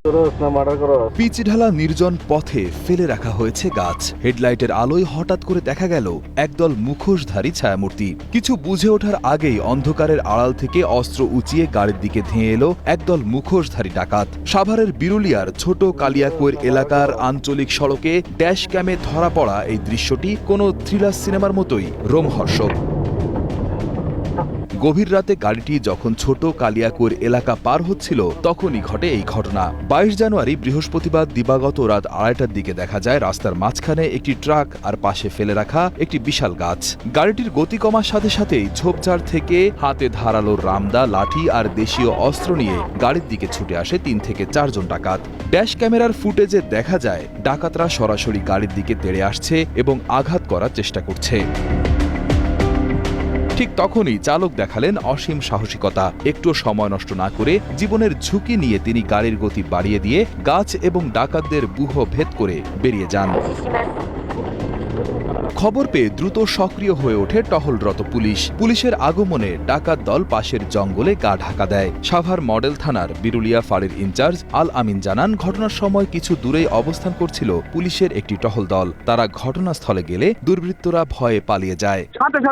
Pitch ঢালা নির্জন পথে ফেলে রাখা হয়েছে গাছ। হেডলাইটের আলোয় হঠাৎ করে দেখা গেল একদল মুখোশধারী ছায়ামূর্তি। কিছু বুঝে ওঠার আগেই অন্ধকারের আড়াল থেকে অস্ত্র উঁচিয়ে গাড়ির দিকে ধেয়ে এলো একদল মুখোশধারী ডাকাত। সাভারের বিরুলিয়ার ছোট কালিয়াকৈর এলাকার আঞ্চলিক সড়কে ড্যাশ ক্যামে ধরা পড়া এই দৃশ্যটি কোনো থ্রিলার সিনেমার মতোই রোমহর্ষক। গভীর রাতে গাড়িটি যখন ছোট কালিয়াকৈর এলাকা পার হচ্ছিল তখনই ঘটে এই ঘটনা। 22 জানুয়ারি বৃহস্পতিবার দিবাগত রাত 2:30টার দিকে দেখা যায় রাস্তার মাঝখানে একটি ট্রাক আর পাশে ফেলে রাখা একটি বিশাল গাছ। গাড়িটির গতি কমার সাথে সাথেই ঝোপঝাড় থেকে হাতে ধারালো রামদা, লাঠি আর দেশীয় অস্ত্র নিয়ে গাড়ির দিকে ছুটে আসে 3 থেকে 4 জন ডাকাত। ড্যাশ ক্যামেরার ফুটেজে দেখা যায় ডাকাতরা সরাসরি গাড়ির দিকে তেড়ে আসছে এবং আঘাত করার চেষ্টা করছে। ঠিক তখনই চালক দেখালেন অসীম সাহসিকতা। একটু সময় নষ্ট না করে জীবনের ঝুঁকি নিয়ে তিনি গাড়ির গতি বাড়িয়ে দিয়ে গাছ এবং ডাকাতদের ব্যূহ ভেদ করে বেরিয়ে যান। খবর পেয়ে দ্রুত সক্রিয় হয়ে ওঠে টহলরত পুলিশ। পুলিশের আগমনে ডাকাত দল পাশের জঙ্গলে গা ঢাকা দেয়। সাভার মডেল থানার বিরুলিয়া ফাঁড়ির ইনচার্জ আল আমিন জানান, ঘটনার সময় কিছু দূরেই অবস্থান করছিল পুলিশের একটি টহল দল। তারা ঘটনাস্থলে গেলে দুর্বৃত্তরা ভয়ে পালিয়ে যায়।